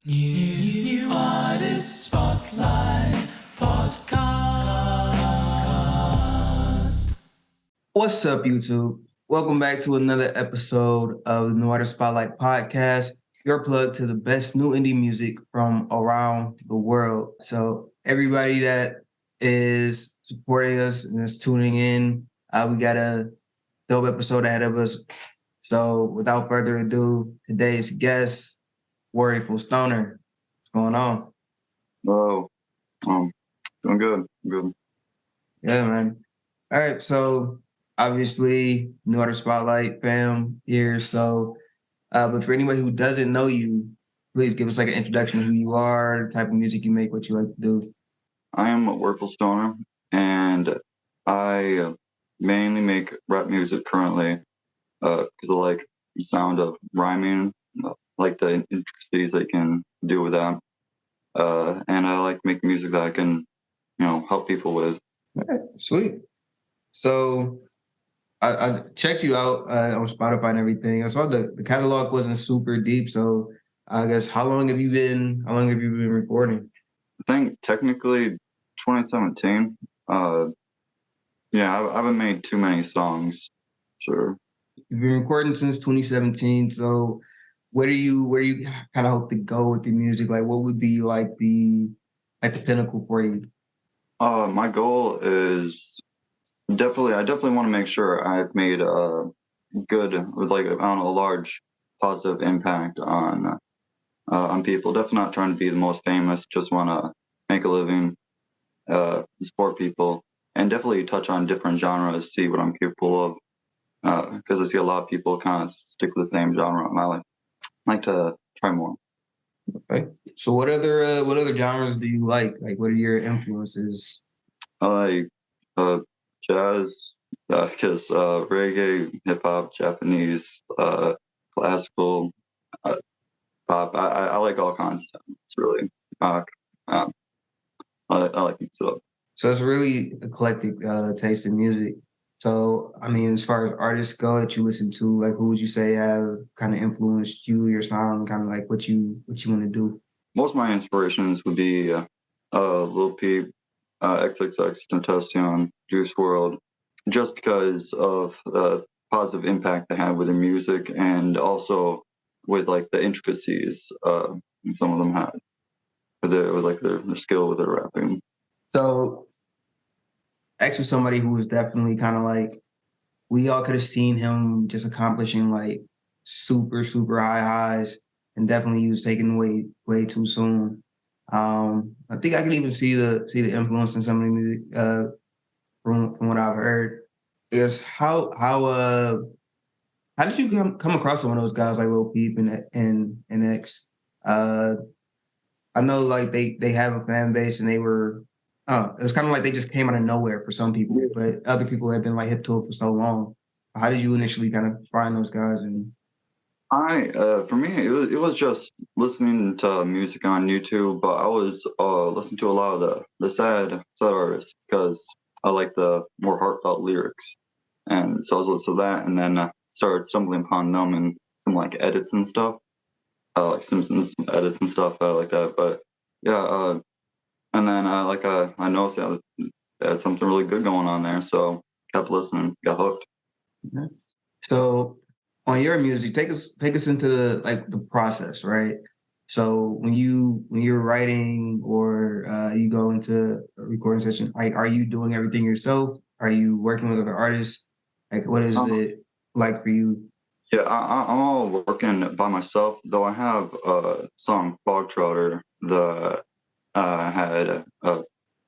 New Artist Spotlight Podcast. What's up, YouTube? Welcome back to another episode of the New Artist Spotlight Podcast, your plug to the best new indie music from around the world. So everybody that is supporting us and is tuning in, we got a dope episode ahead of us. So without further ado, today's guest, Worryful Stoner. What's going on? Oh, doing good. Good. Yeah, man. All right, so obviously, New Artist Spotlight fam here. So, but for anybody who doesn't know you, please give us like an introduction of who you are, the type of music you make, what you like to do. I am a Worryful Stoner, and I mainly make rap music currently because I like the sound of rhyming, like the intricacies I can do with that, and I like making music that I can, help people with. All right, sweet. So I checked you out on Spotify and everything. I saw the catalog wasn't super deep. So I guess how long have you been recording? I think technically 2017. I haven't made too many songs. Sure. You've been recording since 2017. So where do you kind of hope to go with the music? Like what would be like the pinnacle for you? My goal is I definitely want to make sure I've made a good, with like a large positive impact on people. Definitely not trying to be the most famous. Just want to make a living, support people, and definitely touch on different genres, see what I'm capable of. Because I see a lot of people kind of stick with the same genre, and I like to try more. Okay. So what other genres do you like? Like what are your influences? I like jazz, because reggae, hip hop, Japanese, classical, pop. I like all kinds of stuff. It's really rock. I like it. So it's really eclectic taste in music. So I mean, as far as artists go that you listen to, like who would you say have kind of influenced you, your sound, kind of like what you want to do? Most of my inspirations would be Lil Peep, XXX Tentacion, Juice WRLD, just because of the positive impact they had with their music and also with like the intricacies some of them had with their skill with their rapping. So X was somebody who was definitely kind of like, we all could have seen him just accomplishing like super, super high highs, and definitely he was taken away way too soon. I think I can even see the influence in some of the music from what I've heard. I guess how did you come across some of those guys like Lil Peep and X? I know like they have a fan base and they were it was kind of like they just came out of nowhere for some people, but other people have been like hip to it for so long. How did you initially kind of find those guys? And For me, it was just listening to music on YouTube, but I was listening to a lot of the sad artists because I like the more heartfelt lyrics, and so I was listening to that, and then started stumbling upon them and some like edits and stuff, like Simpsons edits and stuff like that. But yeah, and then I noticed that they had something really good going on there, so kept listening, got hooked. so on your music, take us into the process, right? So when you're writing or you go into a recording session, like are you doing everything yourself? Are you working with other artists? Like what is it like for you? Yeah, I'm all working by myself, though I have a song Fog Trotter that had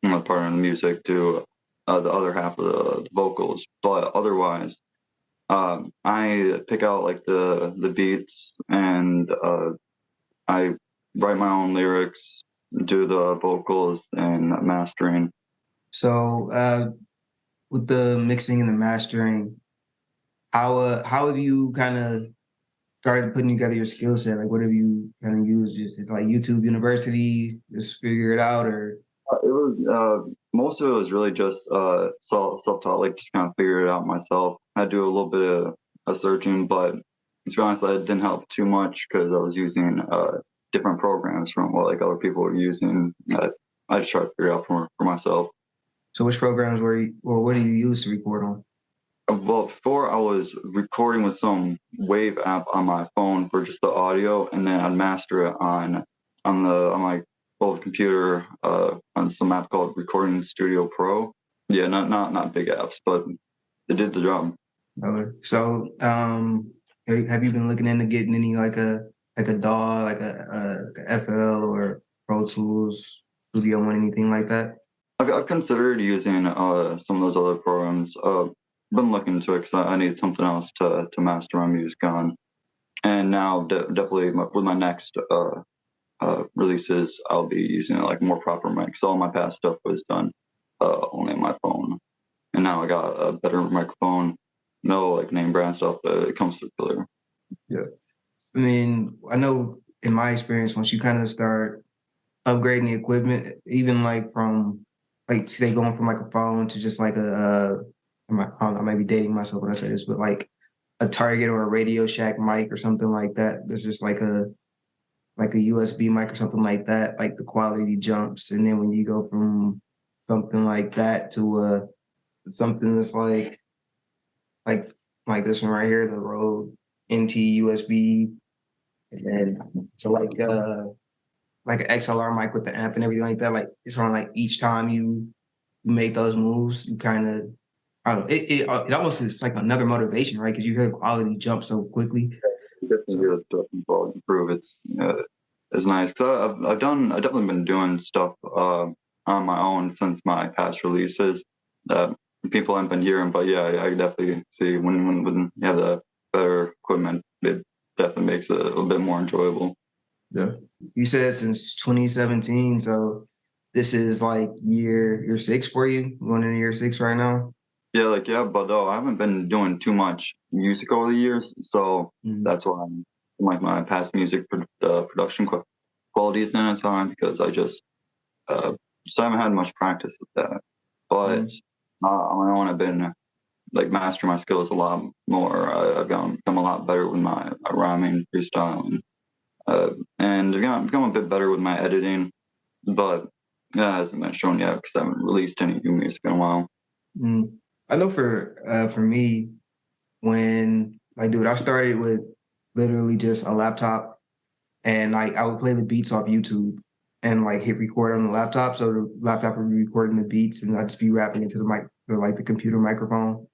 my partner in the music do the other half of the vocals, but otherwise I pick out like the beats and I write my own lyrics, do the vocals and mastering. So with the mixing and the mastering, how have you kind of started putting together your skill set? Like what have you kind of used? Just it's like YouTube University, just figure it out, or It was most of it was really just self-taught, like just kind of figure it out myself. I do a little bit of searching, but to be honest, that didn't help too much because I was using different programs from what like other people are using. I just try to figure out for myself. So which programs were you, or what do you use to record on? Well, before I was recording with some Wave app on my phone for just the audio, and then I'd master it on my old computer on some app called Recording Studio Pro. Yeah, not big apps, but it did the job. So, have you been looking into getting any like a DAW, like a FL or Pro Tools, Studio One, anything like that? I've considered using some of those other programs. Been looking into it because I need something else to master my music on. And now definitely with my next releases, I'll be using like more proper mics. All my past stuff was done only on my phone, and now I got a better microphone. No like name brand stuff. It comes through clear. Yeah, I mean, I know in my experience, once you kind of start upgrading the equipment, even like from like say going from like a phone to just like I don't know, I might be dating myself when I say this, but like a Target or a Radio Shack mic or something like that. There's just like a USB mic or something like that. Like the quality jumps, and then when you go from something like that to something that's like this one right here, the Rode NT USB, and then to like an XLR mic with the amp and everything like that. Like it's on like each time you make those moves, you kind of I don't know. It almost is like another motivation, right? Because you hear the quality jump so quickly. Definitely hear stuff improve. It's nice. So I've definitely been doing stuff on my own since my past releases that people haven't been hearing. But yeah, I definitely see when you have the better equipment, it definitely makes it a little bit more enjoyable. Yeah. You said since 2017, so this is like year 6 for you. Going into year 6 right now. Yeah, but though I haven't been doing too much music over the years, so that's why I'm like my past music production quality isn't as high because I just haven't had much practice with that. But on my own, I've been like mastering my skills a lot more. I've become a lot better with my rhyming, freestyling, and I've become a bit better with my editing. But yeah, it hasn't been shown yet because I haven't released any new music in a while. I know for me, when like dude, I started with literally just a laptop, and like I would play the beats off YouTube and like hit record on the laptop. So the laptop would be recording the beats, and I'd just be rapping into the mic, the computer microphone.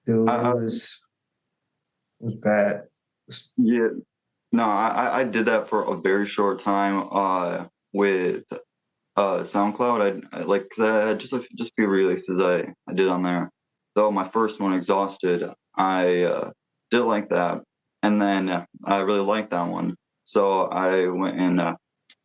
Dude, it was bad. Yeah, no, I did that for a very short time with SoundCloud. I like because I had just a few releases I did on there. Though my first one, Exhausted, I did like that, and then I really liked that one. So I went and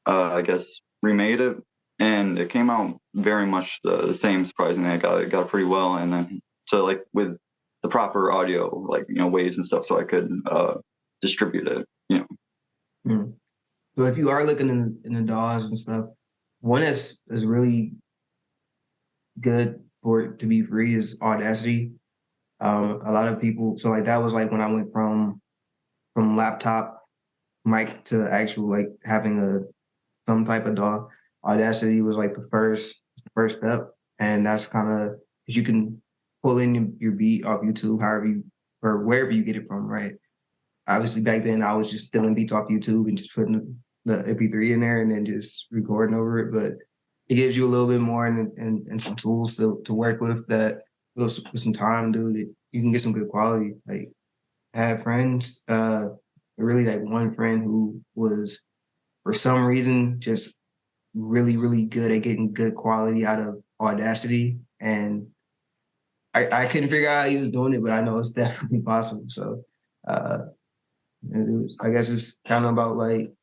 I guess remade it, and it came out very much the same. Surprisingly, I got it pretty well, and then so like with the proper audio, like waves and stuff, so I could distribute it. So if you are looking in the DAWs and stuff, one is really good for it to be free is Audacity. A lot of people, so like that was like when I went from laptop mic to actual like having some type of DAW. Audacity was like the first step, and that's kind of because you can pull in your beat off YouTube, however you or wherever you get it from, right? Obviously, back then I was just stealing beats off YouTube and just putting the MP3 in there and then just recording over it. But it gives you a little bit more and some tools to work with that with some time, dude. You can get some good quality. Like I had friends, really like one friend who was for some reason just really, really good at getting good quality out of Audacity. And I couldn't figure out how he was doing it, but I know it's definitely possible. So I guess it's kind of about like,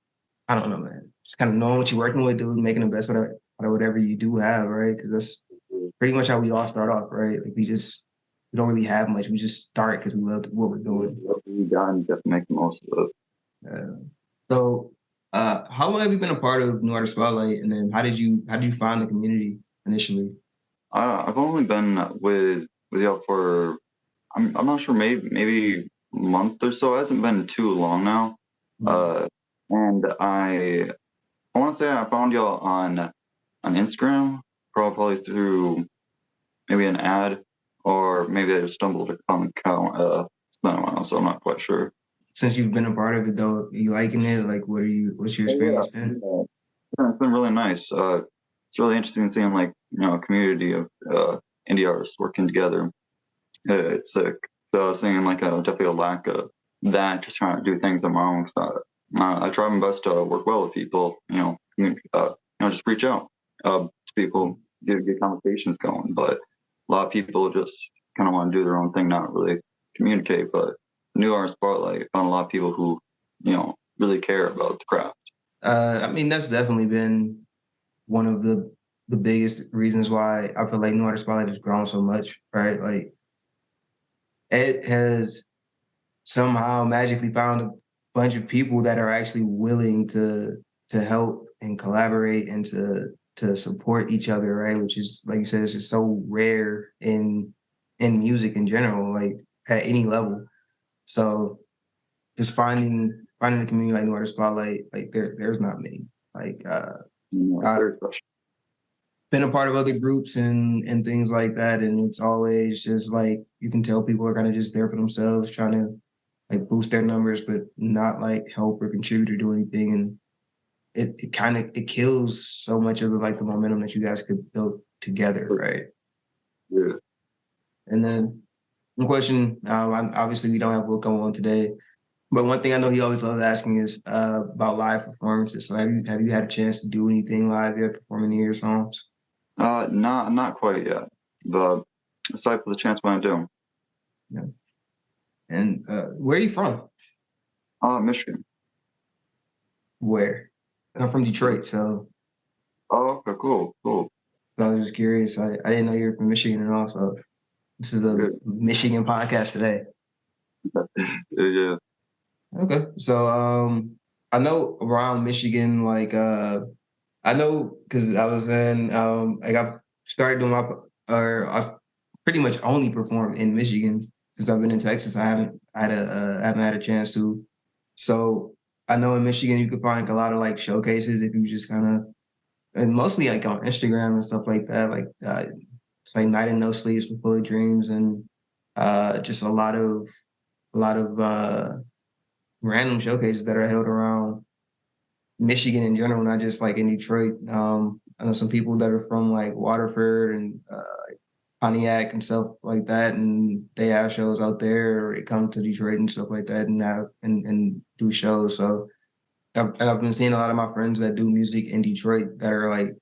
I don't know, man. Just kind of knowing what you're working with, dude, making the best out of whatever you do have, right? Because that's pretty much how we all start off, right? Like we don't really have much. We just start because we love what we're doing. We got and just make the most of it. So, how long have you been a part of New Artist Spotlight, and then how did you find the community initially? I've only been with y'all for I'm not sure maybe a month or so. It hasn't been too long now. And I want to say I found y'all on Instagram, probably through maybe an ad, or maybe I just stumbled upon the account. It's been a while, so I'm not quite sure. Since you've been a part of it though, you liking it? Like, what's your experience been? Yeah, it's been really nice. It's really interesting seeing a community of indie artists working together. It's sick. So seeing definitely a lack of that, just trying to do things on my own. So I try my best to work well with people. Just reach out to people, get conversations going. But a lot of people just kind of want to do their own thing, not really communicate. But New Art Spotlight found a lot of people who really care about the craft. I mean, that's definitely been one of the biggest reasons why I feel like New Artist Spotlight has grown so much, right? Like, it has somehow magically found a bunch of people that are actually willing to help and collaborate and to support each other, right? Which is, like you said, it's just so rare in music in general, like at any level. So just finding a community like New Artist Spotlight, like there's not many. Like I've been a part of other groups and things like that, and it's always just like you can tell people are kind of just there for themselves, trying to like boost their numbers, but not like help or contribute or do anything. And it kind of it kills so much of the momentum that you guys could build together, right? Yeah. And then one question, obviously we don't have Wilko on today, but one thing I know he always loves asking is about live performances. So have you had a chance to do anything live yet, perform any of your songs? Not quite yet, but aside for the chance when I do. Yeah. And where are you from? Michigan. Where? I'm from Detroit, so Oh, okay, cool. I was just curious. I didn't know you were from Michigan at all, so this is a Michigan podcast today. Yeah. Okay. So I know around Michigan, I know because I was in I started doing I pretty much only performed in Michigan since I've been in Texas. I haven't had a chance to. So I know in Michigan you could find a lot of like showcases if you just kind of, and mostly like on Instagram and stuff like that. Like it's like Night and No Sleeps with Bullet Dreams, and just a lot of random showcases that are held around Michigan in general, not just like in Detroit. I know some people that are from like Waterford and Pontiac and stuff like that, and they have shows out there, or they come to Detroit and stuff like that, and and do shows. So I've been seeing a lot of my friends that do music in Detroit that are like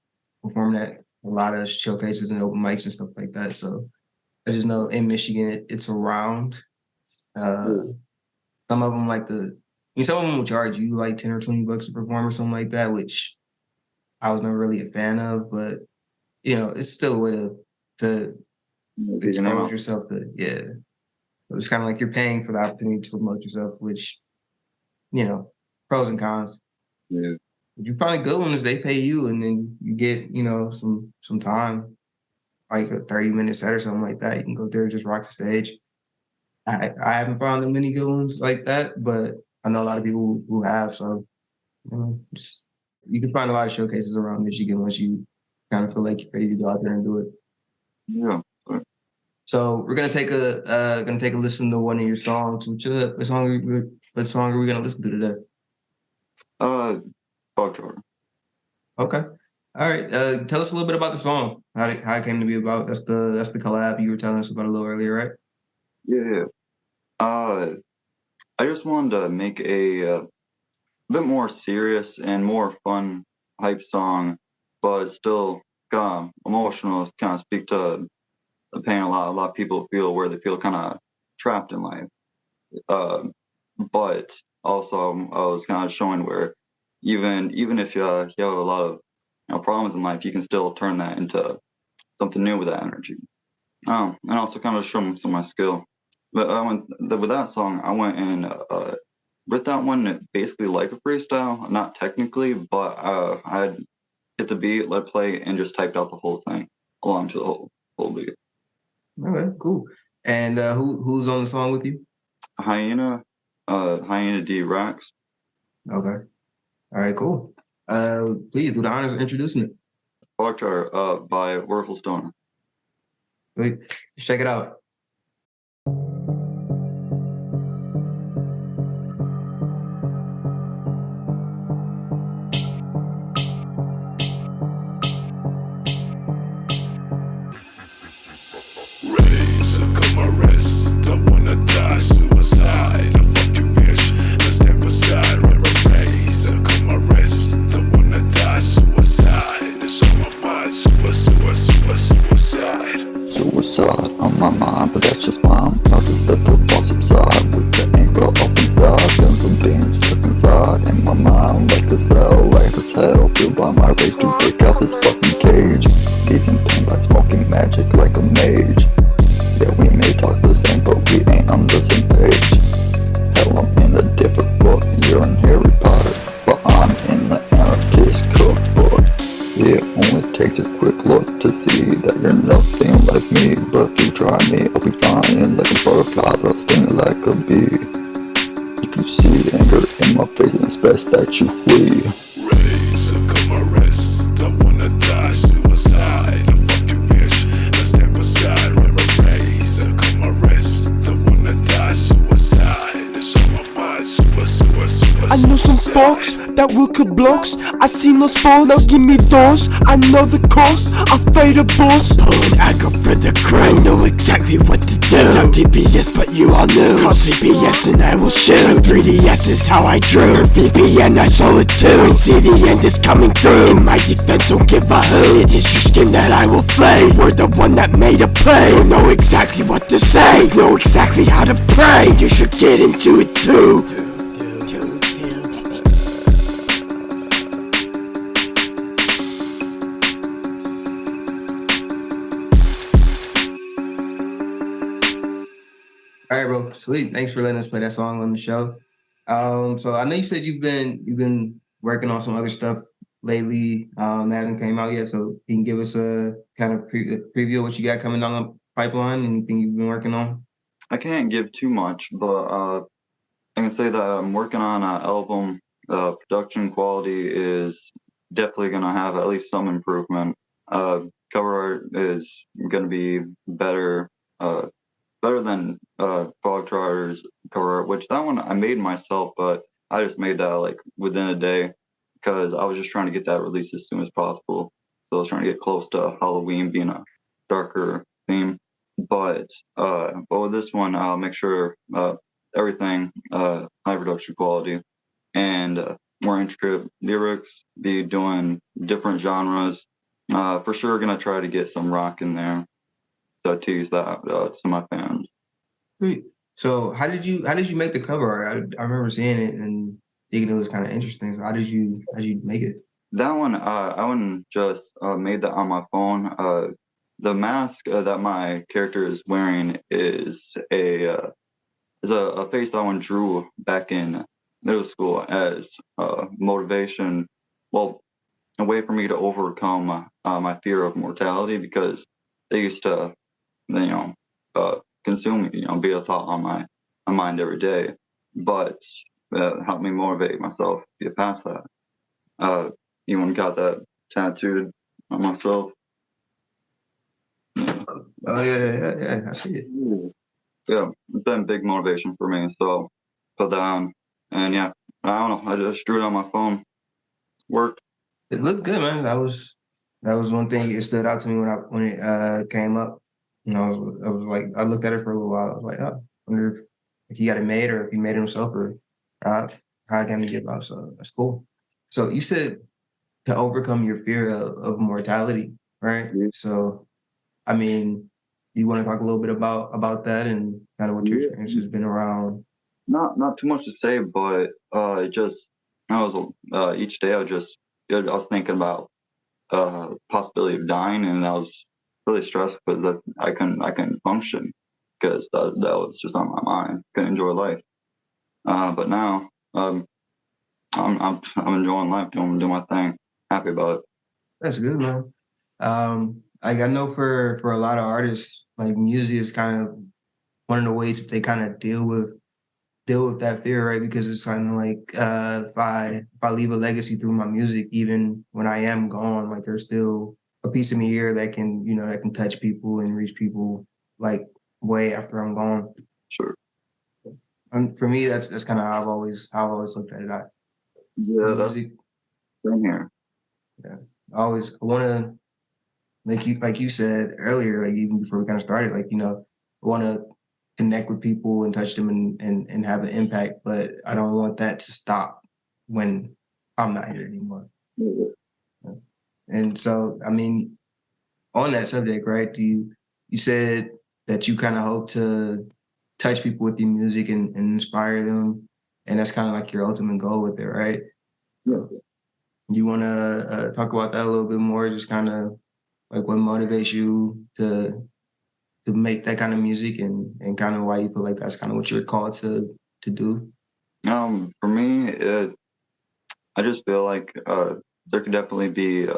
performing at a lot of showcases and open mics and stuff like that. So I just know in Michigan it's around. Some of them some of them will charge you like 10 or 20 bucks to perform or something like that, which I was never really a fan of, but it's still a way to expose yourself to, yeah. It's kind of like you're paying for the opportunity to promote yourself, which, pros and cons. Yeah. But you find a good one is they pay you and then you get, some time, like a 30-minute set or something like that. You can go there and just rock the stage. I haven't found many good ones like that, but I know a lot of people who have. So you can find a lot of showcases around Michigan once you kind of feel like you're ready to go out there and do it. Yeah. So we're gonna take a listen to one of your songs. What song are we gonna listen to today? Fuck Jordan. Okay. All right. Tell us a little bit about the song. How it came to be about. That's the collab you were telling us about a little earlier, right? Yeah. I just wanted to make a bit more serious and more fun hype song, but still kind of emotional. Kind of speak to the pain a lot of people feel, where they feel kind of trapped in life. But also I was kind of showing where even if you have a lot of problems in life, you can still turn that into something new with that energy. And also kind of show them some of my skill. But with that song, I went and with that one basically like a freestyle, not technically, but I hit the beat, let it play, and just typed out the whole thing along to the whole beat. Okay, cool. And who's on the song with you? Hyena D Rax. Okay. All right, cool. Please do the honors of introducing it. Fog Charter by Worryful Stoner. Wait, check it out. Raise a come arrest. Don't wanna die, suicide. I fuck you, bitch. Let's step aside. Raise a come arrest. Don't wanna die, suicide. It's on my mind. Suicide. Suicide on my mind, but that's just fine. I'll just let the thoughts subside with the anger up inside. Guns and being stuck inside in my mind like a cell, like as hell. Fueled by my rage to break out this fucking cage. Easing pain by smoking magic like a mage. Yeah, we may talk the same, but we ain't on the same page. Hell, I'm in a different book. You're in Harry Potter, but I'm in the anarchist cookbook. Yeah, only takes a quick look to see that you're nothing like me. But if you try me, I'll be flying like a butterfly, but I'll sting like a bee. If you see anger in my face, then it's best that you flee. Raise a come arrest. Don't wanna die, suicide. I fuck you, bitch. Let's step aside. Raise a come arrest. Don't wanna die, suicide. It's on my mind. Suicide. I know some folks that will cut blocks. I seen those folks, now give me those. I know the cost, I fade a boss. Pulling aggro for the crew, I know exactly what to do. Not TPS, but you all knew. Call CPS and I will shoot. 3DS is how I drew. VPN, I saw it too. I see the end is coming through. In my defense, don't give a hoot. It is your skin that I will flay. We're the one that made a play. Don't know exactly what to say, know exactly how to pray. You should get into it too. All right, bro. Sweet. Thanks for letting us play that song on the show. So I know you said you've been working on some other stuff lately that hasn't came out yet. So you can give us a kind of preview of what you got coming down the pipeline. Anything you've been working on? I can't give too much, but I can say that I'm working on an album. Production quality is definitely going to have at least some improvement. Cover art is going to be better than Fog Trotter's cover art, which that one I made myself, but I just made that like within a day because I was just trying to get that released as soon as possible. So I was trying to get close to Halloween being a darker theme. But with this one, I'll make sure everything high production quality and more intricate lyrics, be doing different genres. For sure, gonna try to get some rock in there. To tease that to my fans. Sweet. So how did you make the cover art? I remember seeing it and thinking it was kind of interesting. So how did you make it? That one, I wouldn't just made that on my phone. The mask that my character is wearing is a face I one drew back in middle school as motivation. Well, a way for me to overcome my fear of mortality because they used to, consume me, be a thought on my mind every day. But help me motivate myself to get past that. Even got that tattooed on myself. Yeah. Oh yeah, I see it. Yeah, it's been big motivation for me. So put that on, and yeah, I don't know. I just drew it on my phone. Worked. It looked good, man. That was one thing. It stood out to me when it came up. I was like, I looked at it for a little while. I was like, oh, I wonder if he got it made or if he made it himself or how can he get about. So that's cool. So you said to overcome your fear of mortality, right? Yeah. So, I mean, you want to talk a little bit about that and kind of what your experience has been around? Not too much to say, but it just I was each day I was thinking about possibility of dying, and I was really stressed because I couldn't function because that was just on my mind. Couldn't enjoy life. But now I'm enjoying life, doing my thing. Happy about it. That's good, man. Like I know for a lot of artists, like music is kind of one of the ways that they kind of deal with deal with that fear, right? Because it's kind of like if I leave a legacy through my music, even when I am gone, like there's still a piece of me here that can, that can touch people and reach people like way after I'm gone. Sure. And for me, that's kind of how I've always looked at it. Yeah, that's Music, same here. yeah. I want to like you said earlier, like even before we kind of started, like I want to connect with people and touch them and have an impact, but I don't want that to stop when I'm not here anymore. Yeah. And so, I mean, on that subject, right? You said that you kind of hope to touch people with your music and inspire them, and that's kind of like your ultimate goal with it, right? Yeah. You want to talk about that a little bit more, just kind of like what motivates you to make that kind of music and kind of why you feel like that's kind of what you're called to do. For me, I just feel like there could definitely be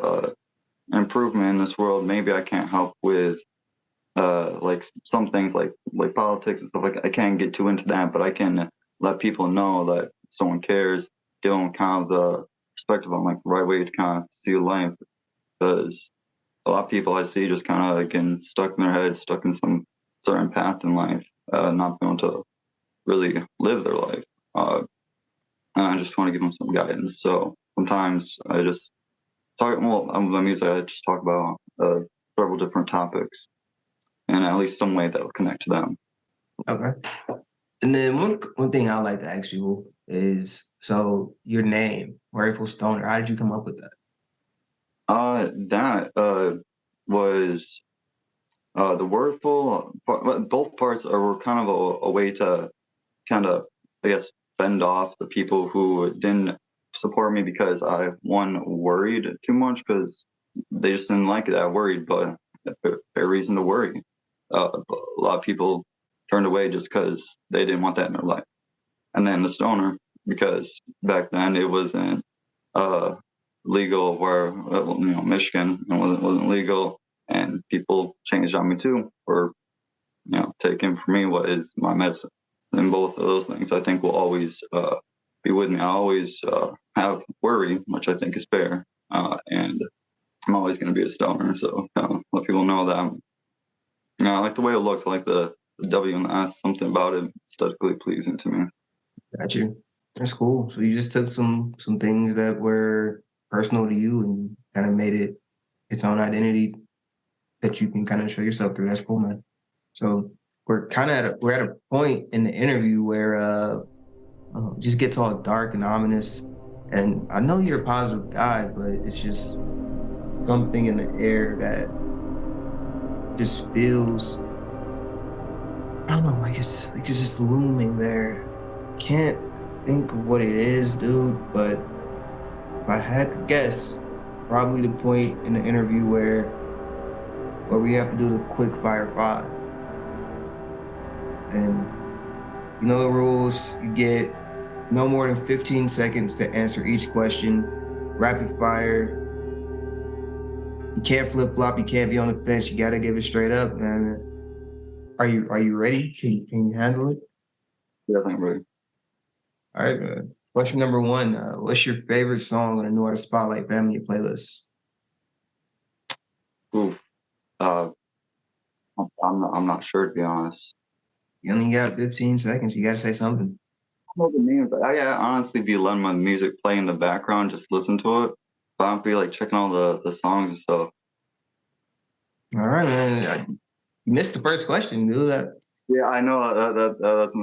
improvement in this world. Maybe I can't help with like some things like politics and stuff like that. I can't get too into that, but I can let people know that someone cares, give them kind of the perspective on like the right way to kind of see life. Because a lot of people I see just kind of getting stuck in their head, stuck in some certain path in life, not being able to really live their life. And I just want to give them some guidance. So sometimes I just my music, I just talk about several different topics and at least some way that will connect to them. Okay. And then one thing I like to ask people is, so your name, Worryful Stoner, how did you come up with that? That was the Whirlpool. Both parts were kind of a way to kind of, I guess, fend off the people who didn't support me because I worried too much because they just didn't like it. I worried, but fair reason to worry. A lot of people turned away just because they didn't want that in their life. And then the stoner, because back then it wasn't legal where Michigan wasn't legal, and people changed on me too for taking from me what is my medicine. And both of those things I think will always be with me. I always have worry, which I think is fair, and I'm always going to be a stoner. So let people know that I like the way it looks. I like the W and the S. Something about it aesthetically pleasing to me. Got you. That's cool. So you just took some things that were personal to you and kind of made it its own identity that you can kind of show yourself through. That's cool, man. So we're at a point in the interview where it just gets all dark and ominous. And I know you're a positive guy, but it's just something in the air that just feels, I don't know, like it's just looming there. Can't think of what it is, dude, but if I had to guess, probably the point in the interview where we have to do the quick fire 5. And you know the rules. You get no more than 15 seconds to answer each question. Rapid fire. You can't flip flop. You can't be on the fence. You gotta give it straight up, man. Are you ready? Can you handle it? Yeah, I think I'm ready. All right, man. Question number 1. What's your favorite song on the New Artist Spotlight family playlist? Oof. I'm not sure, to be honest. You only got 15 seconds. You gotta say something. I don't know the name, but I honestly be letting my music play in the background, just listen to it. But I don't be like checking all the songs and stuff. All right, man. You missed the first question, dude. Yeah, I know that's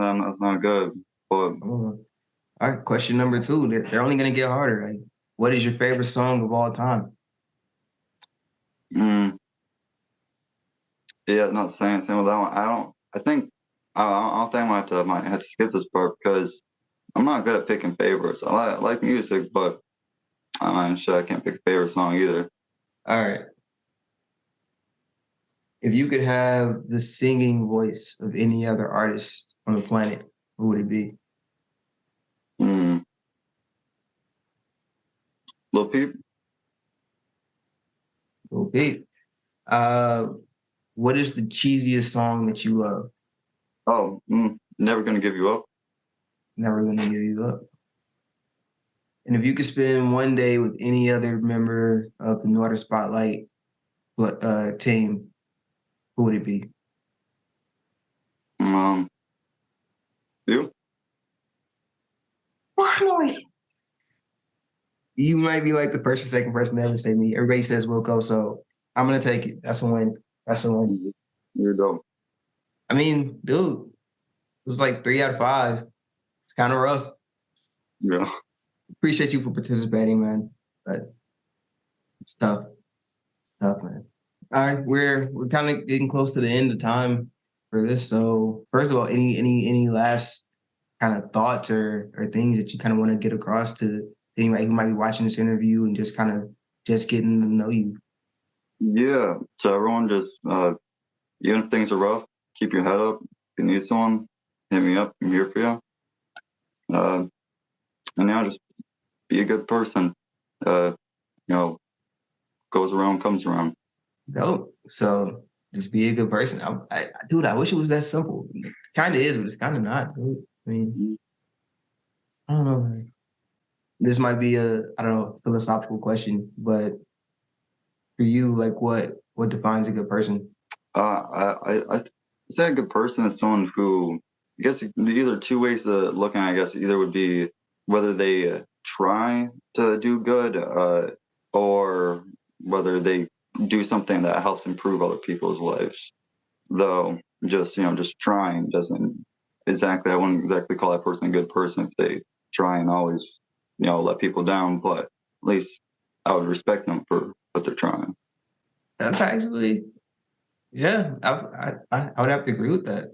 not good. But All right, question number 2. They're only gonna get harder. Like, what is your favorite song of all time? yeah, not saying with that one. I think I might have to skip this part because I'm not good at picking favorites. I like music, but I'm sure I can't pick a favorite song either. All right. If you could have the singing voice of any other artist on the planet, who would it be? Lil Peep? Lil Peep. What is the cheesiest song that you love? Oh, Never Gonna Give You Up. never gonna give you up. And if you could spend one day with any other member of the Northern Spotlight team, who would it be? You? Finally. You might be like the first or second person to ever say me. Everybody says Wilko, so I'm gonna take it. That's a win. That's a win. You're dope. I mean, dude, it was like 3 out of 5. It's kind of rough. Yeah. Appreciate you for participating, man. But it's tough. It's tough, man. All right, we're kind of getting close to the end of time for this. So first of all, any last kind of thoughts or things that you kind of want to get across to anybody who might be watching this interview and just kind of just getting to know you? Yeah. So everyone just, even if things are rough, keep your head up. If you need someone, hit me up. I'm here for you. And now just be a good person. You know, goes around, comes around. Dope. So just be a good person. Dude, I wish it was that simple. It kind of is, but it's kind of not, dude. I mean, I don't know, man. This might be a philosophical question, but for you, like what defines a good person? I say a good person is someone who, I guess either two ways of looking at it, I guess either would be whether they try to do good or whether they do something that helps improve other people's lives. Though just trying doesn't exactly, I wouldn't exactly call that person a good person if they try and always let people down, but at least I would respect them for what they're trying. That's actually, yeah, I would have to agree with that.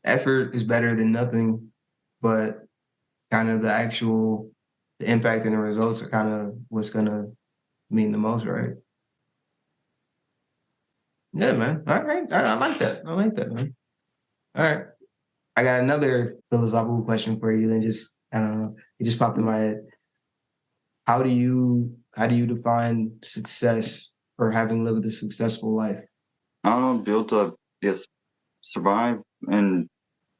Effort is better than nothing, but kind of the impact and the results are kind of what's gonna mean the most, right? Yeah, man. All right. I like that. I like that, man. All right. I got another philosophical question for you. Then I don't know. It just popped in my head. How do you define success or having lived a successful life? I don't know, be able to just survive and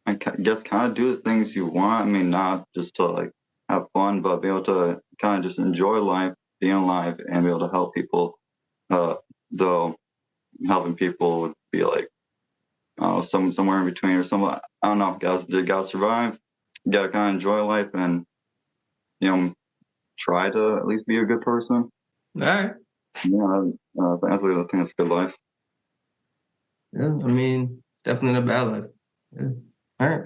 I guess kind of do the things you want. I mean, not just to like have fun, but be able to kind of just enjoy life, being alive, and be able to help people. Though helping people would be like somewhere in between or somewhere. I don't know. You gotta survive. You gotta kind of enjoy life and try to at least be a good person. All right. Yeah, I think that's a good life. Yeah, I mean, definitely a bad life. Yeah. All right.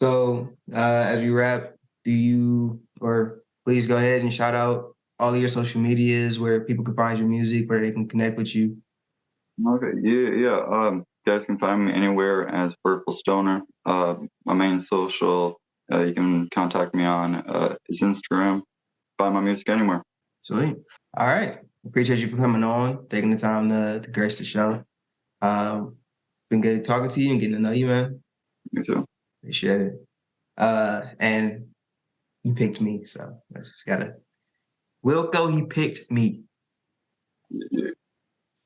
So as we wrap, please go ahead and shout out all of your social medias where people can find your music, where they can connect with you. Okay, yeah. You guys can find me anywhere as Worryful Stoner. My main social, you can contact me on is Instagram. Find my music anywhere. Sweet. All right. Appreciate you for coming on, taking the time to grace the show. Been good talking to you and getting to know you, man. Me too. Appreciate it. And you picked me, so I just gotta. Wilko, he picked me. Yeah.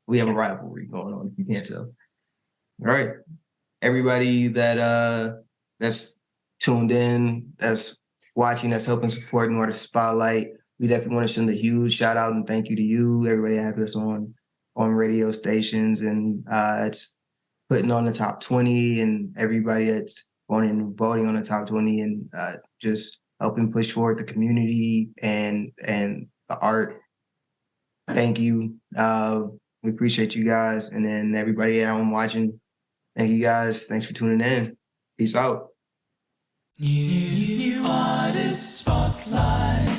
We have a rivalry going on, if you can't tell. All right. Everybody that's tuned in, that's watching, that's helping support Northern Spotlight, we definitely want to send a huge shout out and thank you to you. Everybody has us on radio stations and it's putting on the top 20 and everybody that's going and voting on the top 20 and just helping push forward the community and the art. Thank you. We appreciate you guys. And then everybody at home watching, thank you guys. Thanks for tuning in. Peace out. New artist spotlight.